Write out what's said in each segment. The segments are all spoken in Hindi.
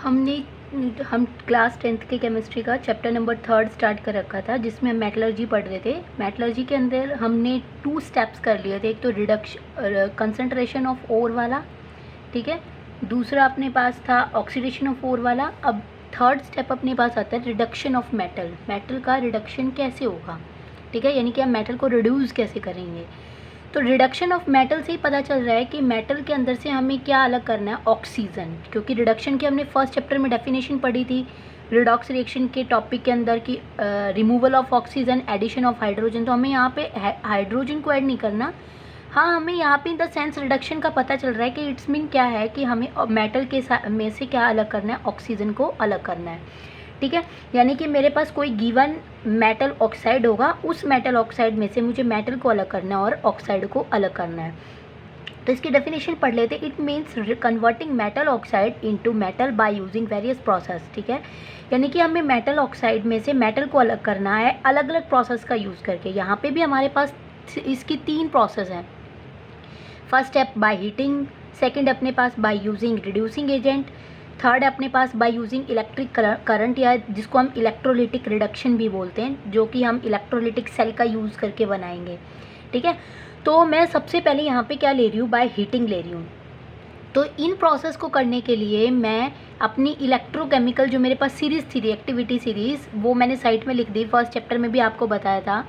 हमने हम क्लास 10th के केमिस्ट्री का चैप्टर नंबर 3 स्टार्ट कर रखा था, जिसमें हम मेटलर्जी पढ़ रहे थे। मेटलर्जी के अंदर हमने 2 स्टेप्स कर लिए थे। एक तो रिडक्शन कंसंट्रेशन ऑफ ओर वाला, ठीक है। दूसरा अपने पास था ऑक्सीडेशन ऑफ ओर वाला। अब थर्ड स्टेप अपने पास आता है रिडक्शन ऑफ मेटल। मेटल का रिडक्शन कैसे होगा, ठीक है, यानी कि हम मेटल को रिड्यूस कैसे करेंगे। तो रिडक्शन ऑफ मेटल से ही पता चल रहा है कि मेटल के अंदर से हमें क्या अलग करना है, ऑक्सीजन। क्योंकि रिडक्शन की हमने फर्स्ट चैप्टर में डेफिनेशन पढ़ी थी रिडॉक्स रिएक्शन के टॉपिक के अंदर की removal of oxygen, addition of hydrogen. तो हमें यहाँ पे हाइड्रोजन को ऐड नहीं करना। हाँ, हमें यहाँ पे इन द सेंस रिडक्शन का पता चल रहा है कि इट्स मीन क्या है कि हमें मेटल के में से क्या अलग करना है, ऑक्सीजन को अलग करना है, ठीक है। यानी कि मेरे पास कोई गिवन मेटल ऑक्साइड होगा, उस मेटल ऑक्साइड में से मुझे मेटल को अलग करना है और ऑक्साइड को अलग करना है। तो इसकी डेफिनेशन पढ़ लेते। It means converting metal oxide into metal by using various process, ठीक है। यानी कि हमें मेटल ऑक्साइड में से मेटल को अलग करना है अलग अलग प्रोसेस का यूज़ करके। यहाँ पे भी हमारे पास इसकी 3 प्रोसेस हैं। First step by heating, second अपने पास by using reducing agent, third अपने पास बाय यूजिंग इलेक्ट्रिक करंट, या जिसको हम इलेक्ट्रोलिटिक रिडक्शन भी बोलते हैं, जो कि हम इलेक्ट्रोलिटिक सेल का यूज़ करके बनाएंगे, ठीक है। तो मैं सबसे पहले यहाँ पे क्या ले रही हूँ, बाय हीटिंग ले रही हूँ। तो इन प्रोसेस को करने के लिए मैं अपनी इलेक्ट्रोकेमिकल जो मेरे पास सीरीज़ थी, रिएक्टिविटी सीरीज़, वो मैंने साइड में लिख दी। फर्स्ट चैप्टर में भी आपको बताया था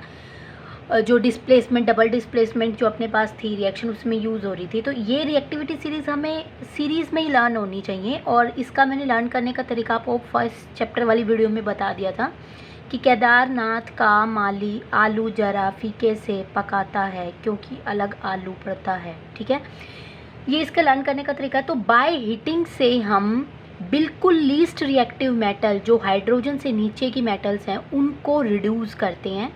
जो डिस्प्लेसमेंट, डबल डिस्प्लेसमेंट जो अपने पास थी रिएक्शन, उसमें यूज़ हो रही थी। तो ये रिएक्टिविटी सीरीज़ हमें सीरीज़ में ही लर्न होनी चाहिए, और इसका मैंने लर्न करने का तरीका आपको फर्स्ट चैप्टर वाली वीडियो में बता दिया था कि केदारनाथ का माली आलू जरा फीके से पकाता है क्योंकि अलग आलू पड़ता है, ठीक है। ये इसका लर्न करने का तरीका है। तो बाय हीटिंग से हम बिल्कुल लीस्ट रिएक्टिव मेटल जो हाइड्रोजन से नीचे की मेटल्स हैं उनको रिड्यूस करते हैं,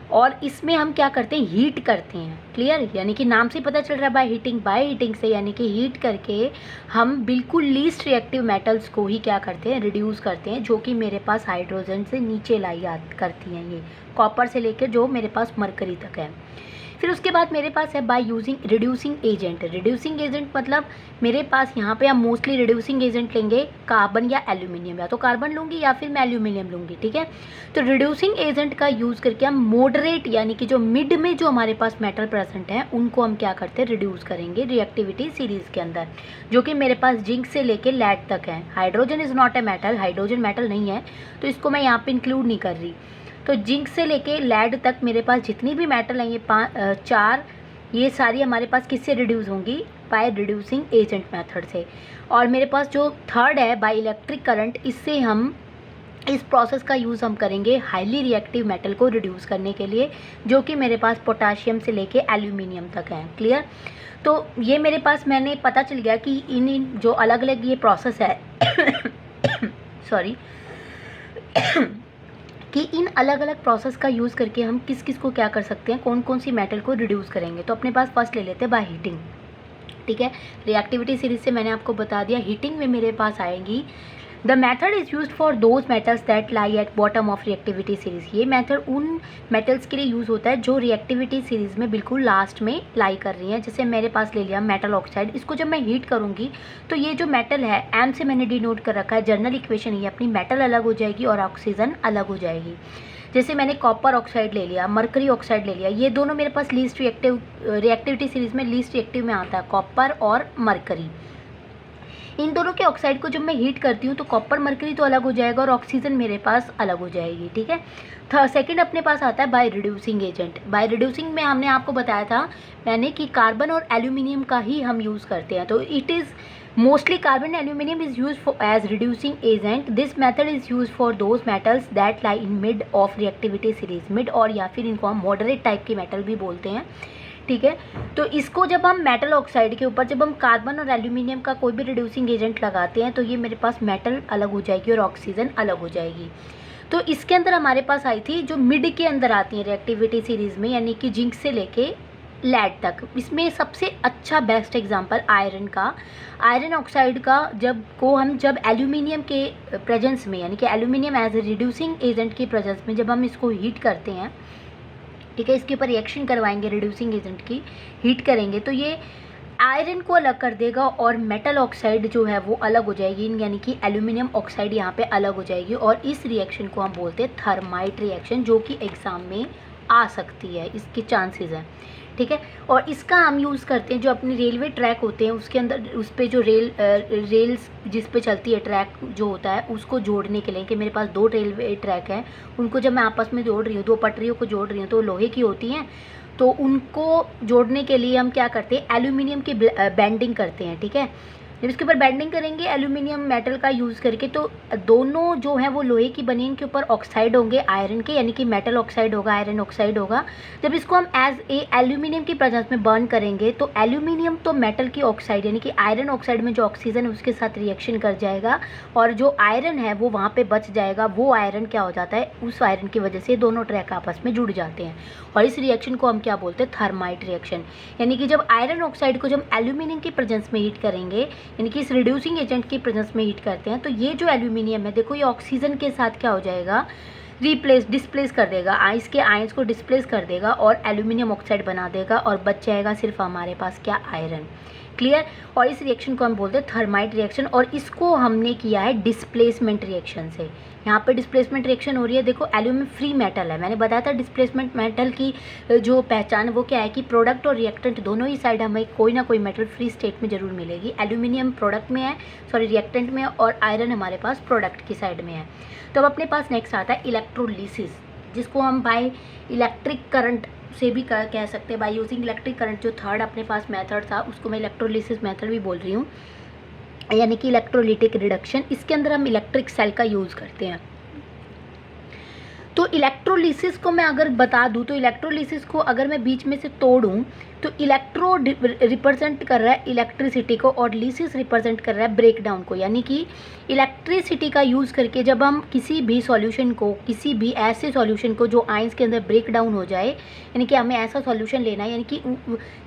और इसमें हम क्या करते हैं, हीट करते हैं। क्लियर, यानी कि नाम से पता चल रहा है बाय हीटिंग। बाय हीटिंग से यानी कि हीट करके हम बिल्कुल लीस्ट रिएक्टिव मेटल्स को ही क्या करते हैं, रिड्यूस करते हैं, जो कि मेरे पास हाइड्रोजन से नीचे लाई करती हैं। ये कॉपर से लेकर जो मेरे पास मरकरी तक है। फिर उसके बाद मेरे पास है bye using reducing agent. Reducing agent मतलब मेरे पास यहाँ पे हम मोस्टली रिड्यूसिंग एजेंट लेंगे कार्बन या एल्यूमिनियम, या तो कार्बन लूँगी या फिर मैं एल्यूमिनियम लूँगी, ठीक है। तो रिड्यूसिंग एजेंट का यूज़ करके हम मॉडरेट यानी कि जो मिड में जो हमारे पास मेटल प्रेजेंट हैं उनको हम क्या करते हैं, रिड्यूस करेंगे रिएक्टिविटी सीरीज़ के अंदर, जो कि मेरे पास जिंक से लेके लेड तक है। Hydrogen is not a metal, hydrogen metal नहीं है, तो इसको मैं यहाँ पर इंक्लूड नहीं कर रही। तो जिंक से लेके लेड तक मेरे पास जितनी भी मेटल हैं, ये 4, ये सारी हमारे पास किससे रिड्यूस होंगी, बाय रिड्यूसिंग एजेंट मेथड से। और मेरे पास जो थर्ड है बाय इलेक्ट्रिक करंट, इससे हम इस प्रोसेस का यूज़ हम करेंगे हाईली रिएक्टिव मेटल को रिड्यूस करने के लिए, जो कि मेरे पास पोटाशियम से लेके एल्यूमिनियम तक है। क्लियर। तो ये मेरे पास मैंने पता चल गया कि इन जो अलग अलग ये प्रोसेस है सॉरी कि इन अलग अलग प्रोसेस का यूज़ करके हम किस किस को क्या कर सकते हैं, कौन कौन सी मेटल को रिड्यूस करेंगे। तो अपने पास फर्स्ट ले लेते हैं बाय हीटिंग, ठीक है। रिएक्टिविटी सीरीज से मैंने आपको बता दिया। हीटिंग में मेरे पास आएंगी the method is use for those metals that lie at bottom of reactivity series. ये मेथड उन मेटल्स के लिए यूज़ होता है जो रिएक्टिविटी सीरीज़ में बिल्कुल लास्ट में लाई कर रही हैं। जैसे मेरे पास ले लिया मेटल ऑक्साइड, इसको जब मैं हीट करूँगी तो ये जो मेटल है एम से मैंने डिनोट कर रखा है, जर्नल इक्वेशन ये अपनी मेटल अलग हो जाएगी और ऑक्सीजन अलग हो जाएगी। जैसे मैंने कॉपर ऑक्साइड ले लिया, मरकरी ऑक्साइड ले लिया, ये दोनों मेरे पास लीस्ट रिएक्टिविटी सीरीज़ में लीस्ट रिएक्टिव में आता है, कॉपर और मरकरी। इन दोनों के ऑक्साइड को जब मैं हीट करती हूँ तो कॉपर मरकरी तो अलग हो जाएगा और ऑक्सीजन मेरे पास अलग हो जाएगी, ठीक है। सेकंड अपने पास आता है by reducing agent. By reducing में हमने आपको बताया था मैंने कि कार्बन और एल्यूमिनियम का ही हम यूज़ करते हैं। तो it is mostly carbon aluminium is use for as reducing agent. This method is use for those metals that lie in mid of reactivity series. Mid और या फिर इनको हम मॉडरेट टाइप के मेटल भी बोलते हैं, ठीक है। तो इसको जब हम मेटल ऑक्साइड के ऊपर जब हम कार्बन और एल्यूमिनियम का कोई भी रिड्यूसिंग एजेंट लगाते हैं तो ये मेरे पास मेटल अलग हो जाएगी और ऑक्सीजन अलग हो जाएगी। तो इसके अंदर हमारे पास आई थी जो मिड के अंदर आती है रिएक्टिविटी सीरीज़ में, यानी कि जिंक से लेके लेड तक। इसमें सबसे अच्छा बेस्ट एग्जांपल आयरन का, आयरन ऑक्साइड का जब एल्यूमिनियम के प्रेजेंस में, यानी कि aluminium as a reducing agent के प्रेजेंस में जब हम इसको हीट करते हैं, ठीक है, इसके ऊपर रिएक्शन करवाएंगे रिड्यूसिंग एजेंट की, हीट करेंगे, तो ये आयरन को अलग कर देगा और मेटल ऑक्साइड जो है वो अलग हो जाएगी, यानी कि एल्यूमिनियम ऑक्साइड यहाँ पे अलग हो जाएगी। और इस रिएक्शन को हम बोलते हैं थर्माइट रिएक्शन, जो कि एग्ज़ाम में आ सकती है, इसके चांसेस हैं, ठीक है। और इसका हम यूज़ करते हैं जो अपने रेलवे ट्रैक होते हैं उसके अंदर, उस पर जो रेल्स जिस पे चलती है ट्रैक जो होता है उसको जोड़ने के लिए, कि मेरे पास 2 रेलवे ट्रैक हैं, उनको जब मैं आपस में जोड़ रही हूँ, 2 पटरियों को जोड़ रही हूँ, तो लोहे की होती हैं, तो उनको जोड़ने के लिए हम क्या करते हैं, एल्यूमिनियम की बेंडिंग करते हैं, ठीक है। जब इसके ऊपर बेंडिंग करेंगे एल्यूमिनियम मेटल का यूज़ करके, तो दोनों जो है वो लोहे की बनी, इनके ऊपर ऑक्साइड होंगे आयरन के, यानी कि मेटल ऑक्साइड होगा, आयरन ऑक्साइड होगा। जब इसको हम एज ए एल्यूमिनियम की प्रेजेंस में बर्न करेंगे तो एल्यूमिनियम तो मेटल की ऑक्साइड यानी कि आयरन ऑक्साइड में जो ऑक्सीजन है उसके साथ रिएक्शन कर जाएगा, और जो आयरन है वो वहाँ पे बच जाएगा। वो आयरन क्या हो जाता है, उस आयरन की वजह से दोनों ट्रैक आपस में जुड़ जाते हैं, और इस रिएक्शन को हम क्या बोलते हैं, थर्माइट रिएक्शन। यानी कि जब आयरन ऑक्साइड को जब एल्यूमिनियम की प्रेजेंस में हीट करेंगे, यानी कि इस रिड्यूसिंग एजेंट की प्रेजेंस में हीट करते हैं, तो ये जो एल्यूमिनियम है देखो, ये ऑक्सीजन के साथ क्या हो जाएगा, डिस्प्लेस कर देगा, आइस के आयंस को डिस्प्लेस कर देगा और एल्यूमिनियम ऑक्साइड बना देगा, और बच जाएगा सिर्फ हमारे पास क्या, आयरन। क्लियर। और इस रिएक्शन को हम बोलते हैं थर्माइट रिएक्शन, और इसको हमने किया है डिस्प्लेसमेंट रिएक्शन से। यहाँ पे डिस्प्लेसमेंट रिएक्शन हो रही है, देखो एल्यूमिनियम फ्री मेटल है, मैंने बताया था डिस्प्लेसमेंट मेटल की जो पहचान वो क्या है कि प्रोडक्ट और रिएक्टेंट दोनों ही साइड हमें कोई ना कोई मेटल फ्री स्टेट में ज़रूर मिलेगी। एल्यूमिनियम प्रोडक्ट में है, सॉरी रिएक्टेंट में है, और आयरन हमारे पास प्रोडक्ट की साइड में है। तो अब अपने पास नेक्स्ट आता है इलेक्ट्रोलिसिस, जिसको हम बाय इलेक्ट्रिक करंट से भी कह सकते हैं, बाय यूजिंग इलेक्ट्रिक करंट। जो थर्ड अपने पास मेथड था उसको मैं इलेक्ट्रोलिसिस मेथड भी बोल रही हूँ, यानी कि इलेक्ट्रोलिटिक रिडक्शन। इसके अंदर हम इलेक्ट्रिक सेल का यूज़ करते हैं। तो इलेक्ट्रोलिसिस को मैं अगर बता दूं, तो इलेक्ट्रोलिसिस को अगर मैं बीच में से तोड़ूं, तो इलेक्ट्रो रिप्रेजेंट कर रहा है इलेक्ट्रिसिटी को, और लिसिस रिप्रेजेंट कर रहा है ब्रेकडाउन को। यानी कि इलेक्ट्रिसिटी का यूज़ करके जब हम किसी भी सॉल्यूशन को, किसी भी ऐसे सॉल्यूशन को जो आयंस के अंदर ब्रेक डाउन हो जाए, यानी कि हमें ऐसा सॉल्यूशन लेना है, यानी कि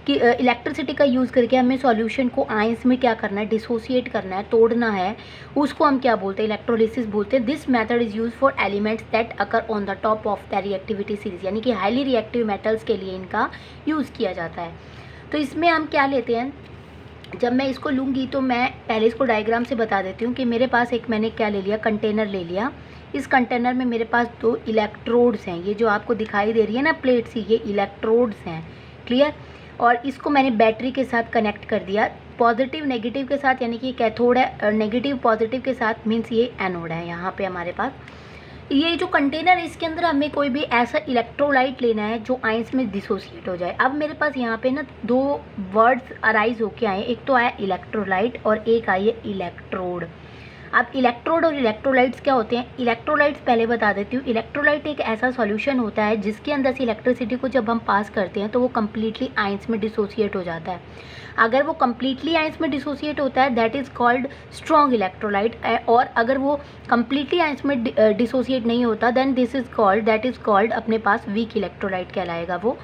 इलेक्ट्रिसिटी का यूज़ करके हमें सॉल्यूशन को आयंस में क्या करना है, डिसोसिएट करना है, तोड़ना है, उसको हम क्या बोलते हैं, इलेक्ट्रोलिसिस बोलते हैं। This method is use for elements that occur on the top of the reactivity series, यानी कि हाईली रिएक्टिव मेटल्स के लिए इनका यूज़ किया जाता है। तो इसमें हम क्या लेते हैं, जब मैं इसको लूँगी तो मैं पहले इसको डायग्राम से बता देती हूँ कि मेरे पास एक मैंने क्या ले लिया, कंटेनर ले लिया। इस कंटेनर में मेरे पास 2 इलेक्ट्रोड्स हैं, ये जो आपको दिखाई दे रही है ना प्लेट सी, ये इलेक्ट्रोड्स हैं। क्लियर। और इसको मैंने बैटरी के साथ कनेक्ट कर दिया, पॉजिटिव नेगेटिव के साथ, यानी कि कैथोड है, नेगेटिव पॉजिटिव के साथ, मीन्स ये एनोड है यहाँ पे हमारे पास। ये जो कंटेनर है इसके अंदर हमें कोई भी ऐसा इलेक्ट्रोलाइट लेना है जो आयंस में डिसोसिएट हो जाए। अब मेरे पास यहाँ पे ना 2 वर्ड्स अराइज होके आए, एक तो आया इलेक्ट्रोलाइट और एक आई है इलेक्ट्रोड। अब इलेक्ट्रोड और इलेक्ट्रोलाइट्स क्या होते हैं, इलेक्ट्रोलाइट्स पहले बता देती हूँ। इलेक्ट्रोलाइट एक ऐसा सॉल्यूशन होता है जिसके अंदर से इलेक्ट्रिसिटी को जब हम पास करते हैं तो वो कम्प्लीटली आयंस में डिसोसिएट हो जाता है। अगर वो कम्प्लीटली आयंस में डिसोसिएट होता है that is called strong electrolyte, और अगर वो कम्प्लीटली आयंस में डिसोसिएट नहीं होता दैन दैट इज़ कॉल्ड अपने पास वीक इलेक्ट्रोलाइट कहलाएगा वो।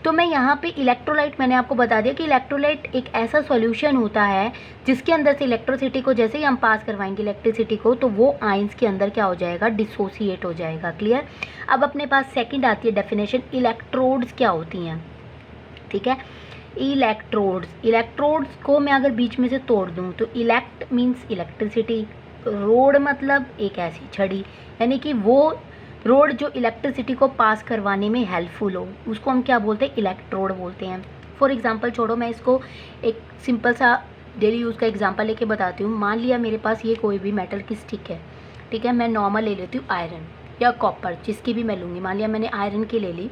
तो मैं यहाँ पे इलेक्ट्रोलाइट मैंने आपको बता दिया कि इलेक्ट्रोलाइट एक ऐसा सॉल्यूशन होता है जिसके अंदर से इलेक्ट्रिसिटी को जैसे ही हम पास करवाएंगे इलेक्ट्रिसिटी को, तो वो आयंस के अंदर क्या हो जाएगा, डिसोसिएट हो जाएगा। क्लियर। अब अपने पास सेकंड आती है डेफिनेशन, इलेक्ट्रोड्स क्या होती हैं। ठीक है, इलेक्ट्रोड्स को मैं अगर बीच में से तोड़ दूँ तो इलेक्ट मीन्स इलेक्ट्रिसिटी, रोड मतलब एक ऐसी छड़ी, यानी कि वो रोड जो इलेक्ट्रिसिटी को पास करवाने में हेल्पफुल हो, उसको हम क्या बोलते हैं, इलेक्ट्रोड बोलते हैं। फॉर एग्जांपल छोड़ो, मैं इसको एक सिंपल सा डेली यूज़ का एग्जांपल लेके बताती हूँ। मान लिया मेरे पास ये कोई भी मेटल की स्टिक है, ठीक है, मैं नॉर्मल ले लेती हूँ आयरन या कॉपर, जिसकी भी मैं लूँगी। मान लिया मैंने आयरन की ले ली,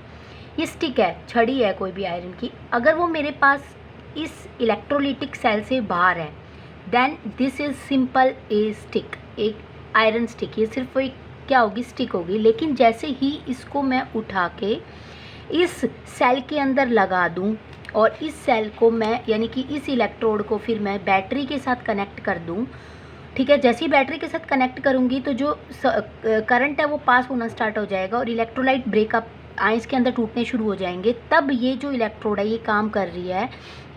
ये स्टिक है, छड़ी है कोई भी आयरन की, अगर वो मेरे पास इस इलेक्ट्रोलिटिक सेल से बाहर है then this is simple a stick, एक आयरन स्टिक, ये सिर्फ एक क्या होगी, स्टिक होगी। लेकिन जैसे ही इसको मैं उठा के इस सेल के अंदर लगा दूं और इस सेल को मैं, यानी कि इस इलेक्ट्रोड को फिर मैं बैटरी के साथ कनेक्ट कर दूं, ठीक है, जैसे ही बैटरी के साथ कनेक्ट करूंगी तो जो करंट है वो पास होना स्टार्ट हो जाएगा और इलेक्ट्रोलाइट ब्रेकअप आइंस के अंदर टूटने शुरू हो जाएंगे, तब ये जो इलेक्ट्रोड है ये काम कर रही है,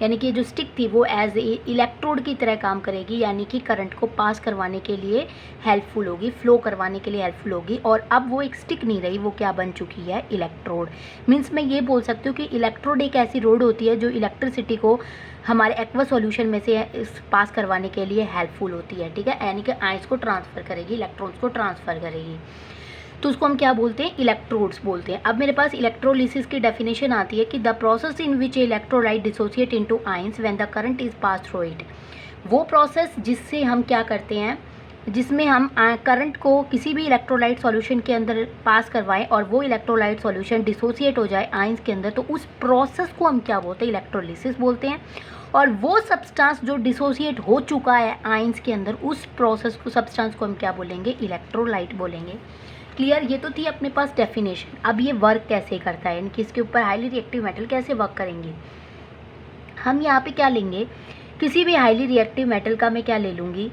यानी कि जो स्टिक थी वो एज ए इलेक्ट्रोड की तरह काम करेगी, यानी कि करंट को पास करवाने के लिए हेल्पफुल होगी, फ्लो करवाने के लिए हेल्पफुल होगी। और अब वो एक स्टिक नहीं रही, वो क्या बन चुकी है, इलेक्ट्रोड। मीन्स मैं ये बोल सकती हूँ कि इलेक्ट्रोड एक ऐसी रोड होती है जो इलेक्ट्रिसिटी को हमारे एक्वा सॉल्यूशन में से पास करवाने के लिए हेल्पफुल होती है, ठीक है, यानी कि आइंस को ट्रांसफ़र करेगी, इलेक्ट्रॉन्स को ट्रांसफ़र करेगी, तो उसको हम क्या बोलते हैं, इलेक्ट्रोड्स बोलते हैं। अब मेरे पास इलेक्ट्रोलिसिस की डेफिनेशन आती है कि the process in which electrolyte dissociate into ions when the current is pass through it. वो प्रोसेस जिससे हम क्या करते हैं, जिसमें हम करंट को किसी भी इलेक्ट्रोलाइट सॉल्यूशन के अंदर पास करवाएं और वो इलेक्ट्रोलाइट सॉल्यूशन डिसोसिएट हो जाए आइंस के अंदर, तो उस प्रोसेस को हम क्या बोलते हैं, इलेक्ट्रोलिसिस बोलते हैं। और वो सब्सटेंस जो डिसोसिएट हो चुका है आइंस के अंदर, उस प्रोसेस को, सब्सटेंस को हम क्या बोलेंगे, इलेक्ट्रोलाइट बोलेंगे। क्लियर, ये तो थी अपने पास डेफिनेशन। अब ये वर्क कैसे करता है, यानी कि इसके ऊपर हाईली रिएक्टिव मेटल कैसे वर्क करेंगे। हम यहाँ पे क्या लेंगे, किसी भी हाईली रिएक्टिव मेटल का मैं क्या ले लूँगी,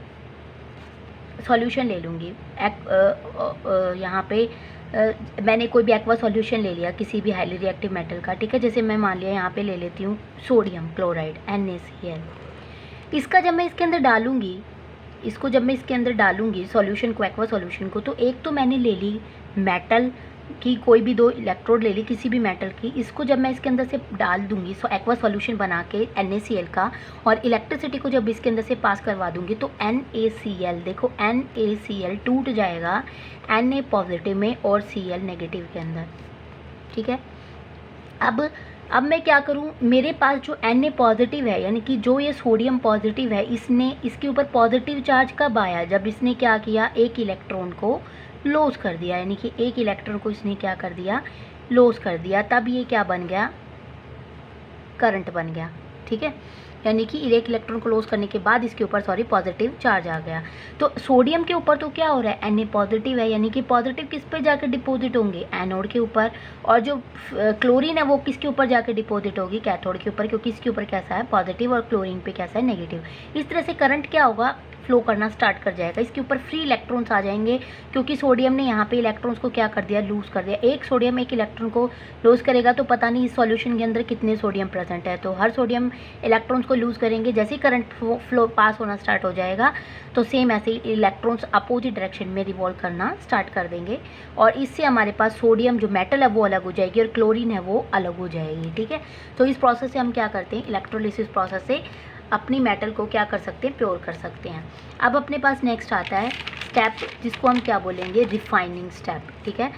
सॉल्यूशन ले लूँगी। यहाँ पे मैंने कोई भी एक्वा सॉल्यूशन ले लिया किसी भी हाईली रिएक्टिव मेटल का, ठीक है। जैसे मैं मान लिया यहाँ पे ले लेती हूँ सोडियम क्लोराइड NaCl। इसका जब मैं इसके अंदर डालूँगी, इसको जब मैं इसके अंदर डालूँगी सॉल्यूशन को, एक्वा सॉल्यूशन को, तो एक तो मैंने ले ली मेटल की, कोई भी 2 इलेक्ट्रोड ले ली किसी भी मेटल की। इसको जब मैं इसके अंदर से डाल दूँगी एक्वा सॉल्यूशन बना के NaCl का, और इलेक्ट्रिसिटी को जब इसके अंदर से पास करवा दूँगी, तो NaCl, देखो NaCl टूट जाएगा Na पॉजिटिव में और Cl नेगेटिव के अंदर, ठीक है। अब मैं क्या करूं, मेरे पास जो Na पॉजिटिव है, यानी कि जो ये सोडियम पॉजिटिव है, इसने इसके ऊपर पॉजिटिव चार्ज कब आया, जब इसने क्या किया, एक इलेक्ट्रॉन को लॉस कर दिया, यानी कि एक इलेक्ट्रॉन को इसने क्या कर दिया, लॉस कर दिया, तब ये क्या बन गया, करंट बन गया, ठीक है। यानी कि एक इलेक्ट्रॉन को लॉस करने के बाद इसके ऊपर पॉजिटिव चार्ज आ गया। तो सोडियम के ऊपर तो क्या हो रहा है, Na पॉजिटिव है, यानी कि पॉजिटिव किस पे जाकर डिपॉजिट होंगे, एनोड के ऊपर, और जो क्लोरीन है वो किसके ऊपर जाकर डिपॉजिट होगी, कैथोड के ऊपर, क्योंकि इसके ऊपर कैसा है, पॉजिटिव, और क्लोरीन पे कैसा है, नेगेटिव। इस तरह से करंट क्या होगा, फ्लो करना स्टार्ट कर जाएगा, इसके ऊपर फ्री इलेक्ट्रॉन्स आ जाएंगे, क्योंकि सोडियम ने यहाँ पे इलेक्ट्रॉन्स को क्या कर दिया, लूज़ कर दिया। एक सोडियम एक इलेक्ट्रॉन को लूज़ करेगा तो पता नहीं इस सॉल्यूशन के अंदर कितने सोडियम प्रेजेंट है, तो हर सोडियम इलेक्ट्रॉन्स को लूज़ करेंगे, जैसे ही करंट फ्लो पास होना स्टार्ट हो जाएगा, तो सेम ऐसे ही इलेक्ट्रॉन्स अपोजिट डायरेक्शन में रिवॉल्व करना स्टार्ट कर देंगे, और इससे हमारे पास सोडियम जो मेटल है वो अलग हो जाएगी, और क्लोरीन है वो अलग हो जाएगी, ठीक है। तो इस प्रोसेस से हम क्या करते हैं, इलेक्ट्रोलिसिस प्रोसेस से अपनी मेटल को क्या कर सकते हैं, प्योर कर सकते हैं। अब अपने पास नेक्स्ट आता है स्टेप, जिसको हम क्या बोलेंगे, रिफाइनिंग स्टेप, ठीक है।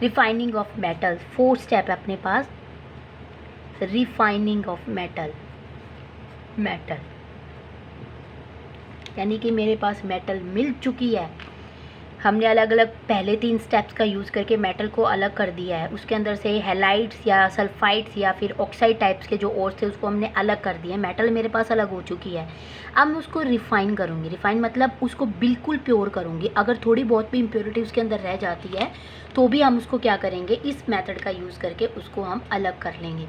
रिफाइनिंग ऑफ मेटल, 4 स्टेप है अपने पास। रिफाइनिंग ऑफ मेटल, यानी कि मेरे पास मेटल मिल चुकी है, हमने अलग अलग पहले 3 स्टेप्स का यूज़ करके मेटल को अलग कर दिया है, उसके अंदर से हैलाइड्स या सल्फाइड्स या फिर ऑक्साइड टाइप्स के जो ओर्स थे उसको हमने अलग कर दिया है, मेटल मेरे पास अलग हो चुकी है। अब मैं उसको रिफ़ाइन करूँगी, रिफ़ाइन मतलब उसको बिल्कुल प्योर करूँगी। अगर थोड़ी बहुत भी इम्प्योरिटी उसके अंदर रह जाती है तो भी हम उसको क्या करेंगे, इस मेथड का यूज़ करके उसको हम अलग कर लेंगे।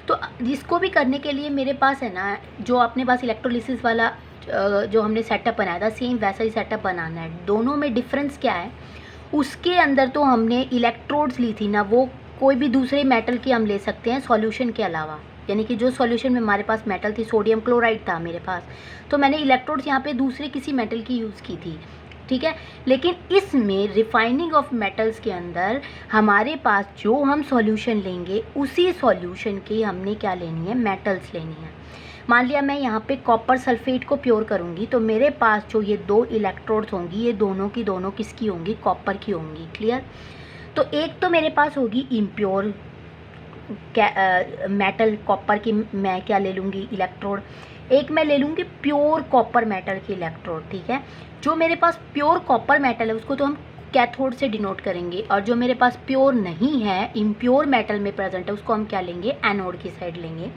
तो जिसको भी करने के लिए मेरे पास है ना, जो अपने पास इलेक्ट्रोलिसिस वाला जो हमने सेटअप बनाया था, सेम वैसा ही सेटअप बनाना है। दोनों में डिफरेंस क्या है, उसके अंदर तो हमने इलेक्ट्रोड्स ली थी ना, वो कोई भी दूसरे मेटल की हम ले सकते हैं सॉल्यूशन के अलावा, यानी कि जो सॉल्यूशन में हमारे पास मेटल थी, सोडियम क्लोराइड था मेरे पास, तो मैंने इलेक्ट्रोड्स यहाँ पे दूसरे किसी मेटल की यूज़ की थी, ठीक है। लेकिन इसमें रिफाइनिंग ऑफ मेटल्स के अंदर हमारे पास जो हम सॉल्यूशन लेंगे, उसी सॉल्यूशन की हमने क्या लेनी है, मेटल्स लेनी है। मान लिया मैं यहाँ पे कॉपर सल्फेट को प्योर करूँगी, तो मेरे पास जो ये 2 इलेक्ट्रोड्स होंगी, ये दोनों की दोनों किसकी होंगी, कॉपर की होंगी, क्लियर। तो एक तो मेरे पास होगी इम्प्योर मेटल कॉपर की, मैं क्या ले लूँगी, इलेक्ट्रोड। एक मैं ले लूँगी प्योर कॉपर मेटल की इलेक्ट्रोड, ठीक है। जो मेरे पास प्योर कॉपर मेटल है उसको तो हम कैथोड से डिनोट करेंगे, और जो मेरे पास प्योर नहीं है, इम्प्योर मेटल में प्रेजेंट है, उसको हम क्या लेंगे, एनोड की साइड लेंगे।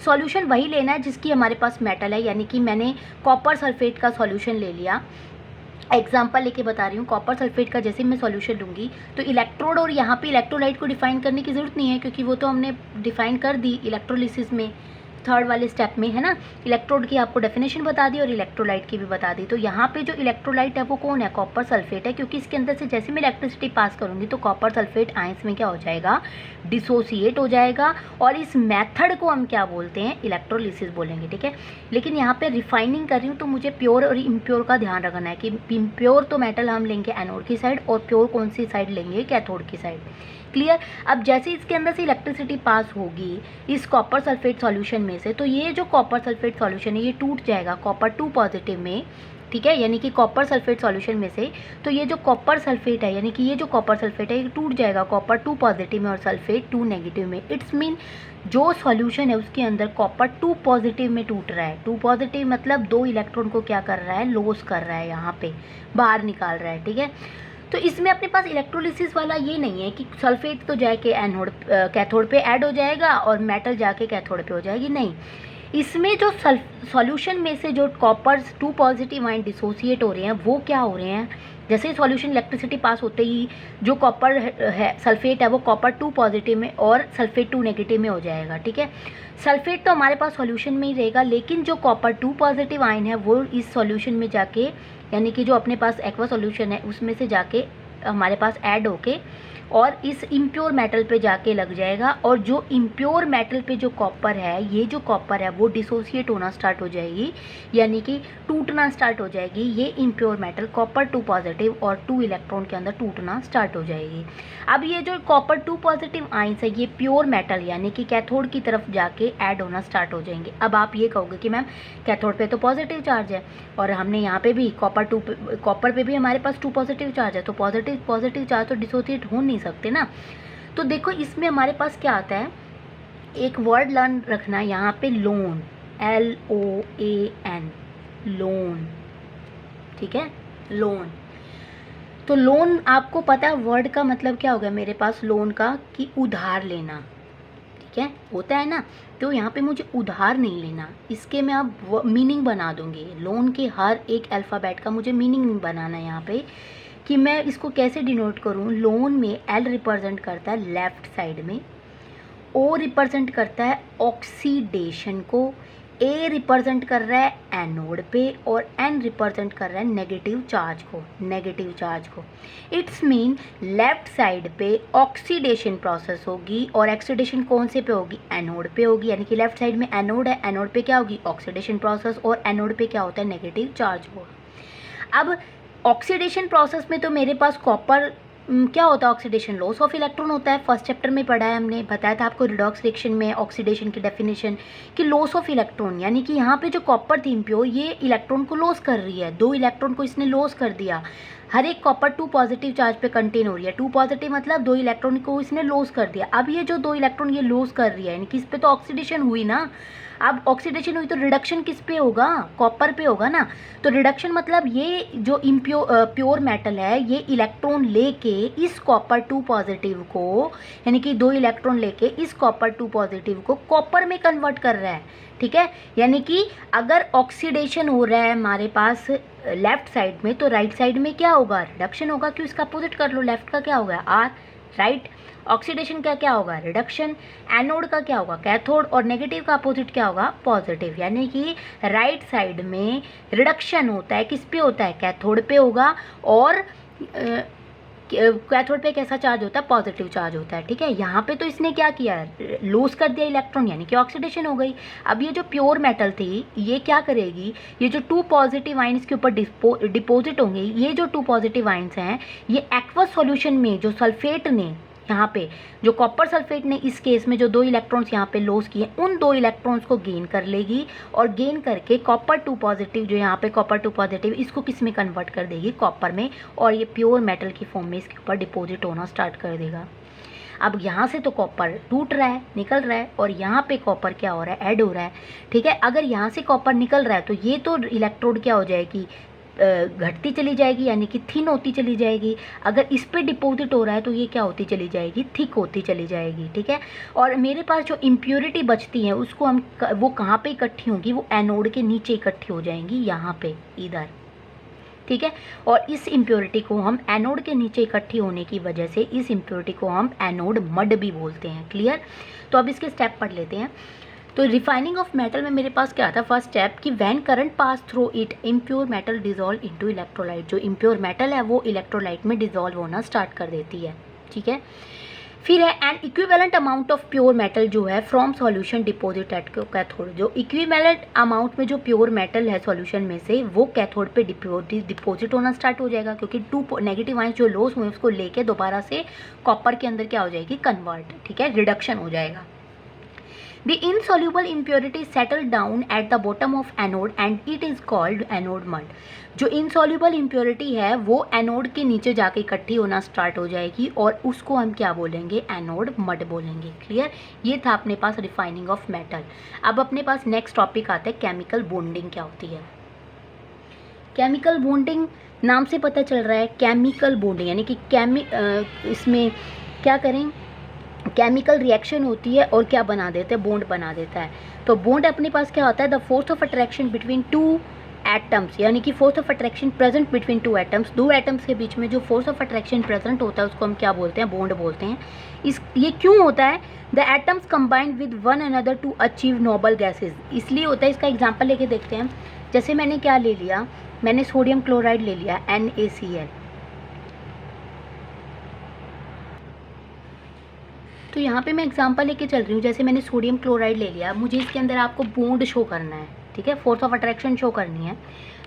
सॉल्यूशन वही लेना है जिसकी हमारे पास मेटल है, यानी कि मैंने कॉपर सल्फेट का सॉल्यूशन ले लिया। एग्जांपल लेके बता रही हूँ, कॉपर सल्फेट का जैसे मैं सॉल्यूशन लूँगी तो इलेक्ट्रोड, और यहाँ पे इलेक्ट्रोलाइट को डिफाइन करने की ज़रूरत नहीं है, क्योंकि वो तो हमने डिफाइन कर दी इलेक्ट्रोलिसिस में, थर्ड वाले स्टेप में, है ना, इलेक्ट्रोड की आपको डेफिनेशन बता दी और इलेक्ट्रोलाइट की भी बता दी। तो यहाँ पे जो इलेक्ट्रोलाइट है वो कौन है, कॉपर सल्फेट है, क्योंकि इसके अंदर से जैसे मैं इलेक्ट्रिसिटी पास करूँगी तो कॉपर सल्फेट आयंस में क्या हो जाएगा, डिसोसिएट हो जाएगा। और इस मेथड को हम क्या बोलते हैं, इलेक्ट्रोलिसिस बोलेंगे, ठीक है। लेकिन यहाँ पे रिफाइनिंग कर रही हूँ तो मुझे प्योर और इम्प्योर का ध्यान रखना है कि इम्प्योर तो मेटल हम लेंगे एनोड की साइड और प्योर कौन सी साइड लेंगे, कैथोड की साइड। क्लियर। अब जैसे इसके अंदर से इलेक्ट्रिसिटी पास होगी इस कॉपर सल्फेट सॉल्यूशन में से, तो ये जो कॉपर सल्फेट सॉल्यूशन है ये टूट जाएगा कॉपर 2 पॉजिटिव में, ठीक है, यानी कि कॉपर सल्फेट सॉल्यूशन में से। तो ये जो कॉपर सल्फेट है, यानी कि ये जो कॉपर सल्फेट है ये टूट जाएगा कॉपर 2 पॉजिटिव में और सल्फेट 2 नेगेटिव में। इट्स मीन जो सॉल्यूशन है उसके अंदर कॉपर 2 पॉजिटिव में टूट रहा है। 2 पॉजिटिव मतलब 2 इलेक्ट्रॉन को क्या कर रहा है, लॉस कर रहा है, यहाँ पे बाहर निकाल रहा है, ठीक है। तो इसमें अपने पास इलेक्ट्रोलिसिस वाला ये नहीं है कि सल्फेट तो जाके एनोड कैथोड पे ऐड हो जाएगा और मेटल जाके कैथोड पे हो जाएगी, नहीं। इसमें जो सॉल्यूशन में से जो कॉपर 2 पॉजिटिव आयन डिसोसिएट हो रहे हैं वो क्या हो रहे हैं, जैसे सॉल्यूशन इलेक्ट्रिसिटी पास होते ही जो कॉपर है सल्फेट है वो कॉपर 2 पॉजिटिव में और सल्फेट 2 नेगेटिव में हो जाएगा, ठीक है। सल्फेट तो हमारे पास सॉल्यूशन में ही रहेगा, लेकिन जो कॉपर 2 पॉजिटिव आयन है वो इस सॉल्यूशन में जाके, यानी कि जो अपने पास एक्वा सॉल्यूशन है उसमें से जाके हमारे पास ऐड होके और इस इम्प्योर मेटल पे जाके लग जाएगा। और जो इम्प्योर मेटल पे जो कॉपर है, ये जो कॉपर है वो डिसोसिएट होना स्टार्ट हो जाएगी, यानी कि टूटना स्टार्ट हो जाएगी। ये इम्प्योर मेटल कॉपर 2 पॉजिटिव और 2 इलेक्ट्रॉन के अंदर टूटना स्टार्ट हो जाएगी। अब ये जो कॉपर 2 पॉजिटिव आयंस है ये प्योर मेटल यानी कि कैथोड की तरफ जाके ऐड होना स्टार्ट हो जाएंगे। अब आप ये कहोगे कि मैम कैथोड पे तो पॉजिटिव चार्ज है और हमने यहाँ पे भी कॉपर पे भी हमारे पास 2 पॉजिटिव चार्ज है, तो पॉजिटिव चार्ज तो डिसोसिएट हो नहीं सकते ना। तो देखो इसमें हमारे पास क्या आता है, एक वर्ड लर्न रखना है यहाँ पे, लोन, LOAN, लोन, ठीक है, लोन। तो लोन आपको पता है वर्ड का मतलब क्या होगा मेरे पास, लोन का कि उधार लेना, ठीक है, होता है ना। तो यहाँ पे मुझे उधार नहीं लेना, इसके मैं अब मीनिंग बना दूंगी। लोन के हर एक अल्फ़ाबेट का मुझे मीनिंग बनाना है यहाँ पे कि मैं इसको कैसे डिनोट करूँ। लोन में L रिप्रेजेंट करता है लेफ्ट साइड में, O रिप्रेजेंट करता है ऑक्सीडेशन को, A रिप्रेजेंट कर रहा है एनोड पे और N रिप्रेजेंट कर रहा है नेगेटिव चार्ज को। इट्स मीन लेफ्ट साइड पे ऑक्सीडेशन प्रोसेस होगी और ऑक्सीडेशन कौन से पे होगी, एनोड पे होगी, यानी कि लेफ्ट साइड में एनोड है, एनोड पे क्या होगी, ऑक्सीडेशन प्रोसेस, और एनोड पे क्या होता है, नेगेटिव चार्ज होगा। अब ऑक्सीडेशन प्रोसेस में तो मेरे पास कॉपर क्या होता है, ऑक्सीडेशन, लॉस ऑफ इलेक्ट्रॉन होता है। फर्स्ट चैप्टर में पढ़ा है हमने, बताया था आपको रिडॉक्स रिएक्शन में ऑक्सीडेशन की डेफिनेशन कि लॉस ऑफ इलेक्ट्रॉन, यानी कि यहाँ पे जो कॉपर थी इम्प्योर ये इलेक्ट्रॉन को लॉस कर रही है, 2 इलेक्ट्रॉन को इसने लॉस कर दिया। हर एक कॉपर 2 पॉजिटिव चार्ज पे कंटेन हो रही है, 2 पॉजिटिव मतलब 2 इलेक्ट्रॉन को इसने लॉस कर दिया। अब ये जो 2 इलेक्ट्रॉन ये लॉस कर रही है यानी कि इस पे तो ऑक्सीडेशन हुई ना। अब ऑक्सीडेशन हुई तो रिडक्शन किस पे होगा, कॉपर पे होगा ना। तो रिडक्शन मतलब ये जो प्योर मेटल है ये इलेक्ट्रॉन लेके इस कॉपर 2 पॉजिटिव को, यानी कि 2 इलेक्ट्रॉन लेके इस कॉपर 2 पॉजिटिव को कॉपर में कन्वर्ट कर रहा है, ठीक है। यानी कि अगर ऑक्सीडेशन हो रहा है हमारे पास लेफ्ट साइड में तो राइट साइड में क्या होगा, रिडक्शन होगा। क्यों, इसका अपोजिट कर लो, लेफ्ट का क्या होगा, R, राइट। ऑक्सीडेशन का क्या होगा, रिडक्शन। एनोड का क्या होगा, कैथोड, और नेगेटिव का अपोजिट क्या होगा, पॉजिटिव। यानी कि राइट साइड में रिडक्शन होता है, किस पे होता है, कैथोड पे होगा, और कैथोड पे कैसा चार्ज होता है, पॉजिटिव चार्ज होता है, ठीक है। यहाँ पे तो इसने क्या किया, लूज कर दिया इलेक्ट्रॉन, यानी कि ऑक्सीडेशन हो गई। अब ये जो प्योर मेटल थी ये क्या करेगी, ये जो 2 पॉजिटिव आयंस के ऊपर डिपोजिट होंगे, ये जो 2 पॉजिटिव आयंस हैं ये एक्वस सॉल्यूशन में जो सल्फेट ने यहाँ पे जो कॉपर सल्फेट ने इस केस में जो 2 इलेक्ट्रॉन्स यहाँ पे लॉस किए उन 2 इलेक्ट्रॉन्स को गेन कर लेगी और गेन करके कॉपर 2 पॉजिटिव जो यहाँ पे कॉपर 2 पॉजिटिव इसको किस में कन्वर्ट कर देगी, कॉपर में, और ये प्योर मेटल की फॉर्म में इसके ऊपर डिपॉजिट होना स्टार्ट कर देगा। अब यहाँ से तो कॉपर टूट रहा है, निकल रहा है, और यहाँ पे कॉपर क्या हो रहा है, ऐड हो रहा है, ठीक है। अगर यहाँ से कॉपर निकल रहा है तो ये तो इलेक्ट्रोड क्या हो जाएगी, घटती चली जाएगी, यानी कि थिन होती चली जाएगी। अगर इस पे डिपॉजिट हो रहा है तो ये क्या होती चली जाएगी, थिक होती चली जाएगी, ठीक है। और मेरे पास जो इम्प्योरिटी बचती है उसको हम वो कहाँ पे इकट्ठी होंगी, वो एनोड के नीचे इकट्ठी हो जाएंगी, यहाँ पे इधर, ठीक है। और इस इम्प्योरिटी को हम एनोड के नीचे इकट्ठी होने की वजह से इस इम्प्योरिटी को हम एनोड मड भी बोलते हैं, क्लियर। तो अब इसके स्टेप पढ़ लेते हैं। तो रिफाइनिंग ऑफ मेटल में मेरे पास क्या था, फर्स्ट स्टेप कि when current pass through it impure metal dissolve into electrolyte, जो इम्प्योर मेटल है वो इलेक्ट्रोलाइट में डिजॉल्व होना स्टार्ट कर देती है, ठीक है। फिर है N equivalent amount of pure metal जो है from solution deposit at cathode, जो इक्विवेलेंट अमाउंट में जो प्योर मेटल है सॉल्यूशन में से वो कैथोड पे डिपॉजिट होना स्टार्ट हो जाएगा, क्योंकि टू नेगेटिव आयंस जो लॉस हुए उसको लेके दोबारा से कॉपर के अंदर क्या हो जाएगी, कन्वर्ट, ठीक है, रिडक्शन हो जाएगा। The insoluble impurity settle down at the bottom of anode and it is called anode mud. जो insoluble impurity है वो एनोड के नीचे जाके इकट्ठी होना स्टार्ट हो जाएगी और उसको हम क्या बोलेंगे, एनोड मड बोलेंगे। क्लियर, ये था अपने पास रिफाइनिंग ऑफ मेटल। अब अपने पास नेक्स्ट टॉपिक आता है केमिकल बॉन्डिंग क्या होती है। केमिकल बॉन्डिंग नाम से पता चल रहा है, केमिकल बॉन्डिंग यानी कि इसमें क्या करें, केमिकल रिएक्शन होती है और क्या बना देते हैं, बॉन्ड बना देता है। तो बॉन्ड अपने पास क्या होता है, the force of attraction between two atoms, यानी कि force of attraction present between two atoms, दो एटम्स के बीच में जो फोर्स ऑफ अट्रैक्शन प्रेजेंट होता है उसको हम क्या बोलते हैं, बॉन्ड बोलते हैं। ये क्यों होता है, the atoms combined with one another to achieve noble gases, इसलिए होता है। इसका एग्जाम्पल लेके देखते हैं। जैसे मैंने क्या ले लिया, मैंने सोडियम क्लोराइड ले लिया NaCl, तो यहाँ पे मैं एग्जांपल लेके चल रही हूँ। जैसे मैंने सोडियम क्लोराइड ले लिया, मुझे इसके अंदर आपको बॉन्ड शो करना है, ठीक है, फोर्स ऑफ अट्रैक्शन शो करनी है।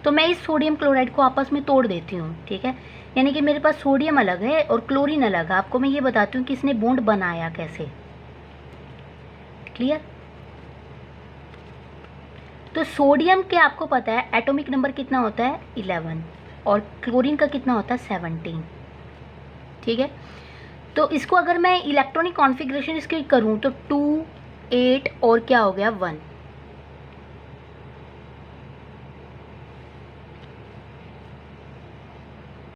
तो मैं इस सोडियम क्लोराइड को आपस में तोड़ देती हूँ, ठीक है, यानी कि मेरे पास सोडियम अलग है और क्लोरीन अलग है। आपको मैं ये बताती हूँ कि इसने बॉन्ड बनाया कैसे। क्लियर, तो सोडियम के आपको पता है एटॉमिक नंबर कितना होता है, 11, और क्लोरीन का कितना होता है, 17, ठीक है। तो इसको अगर मैं इलेक्ट्रॉनिक कॉन्फ़िगरेशन इसकी करूँ तो 2, 8 और क्या हो गया 1,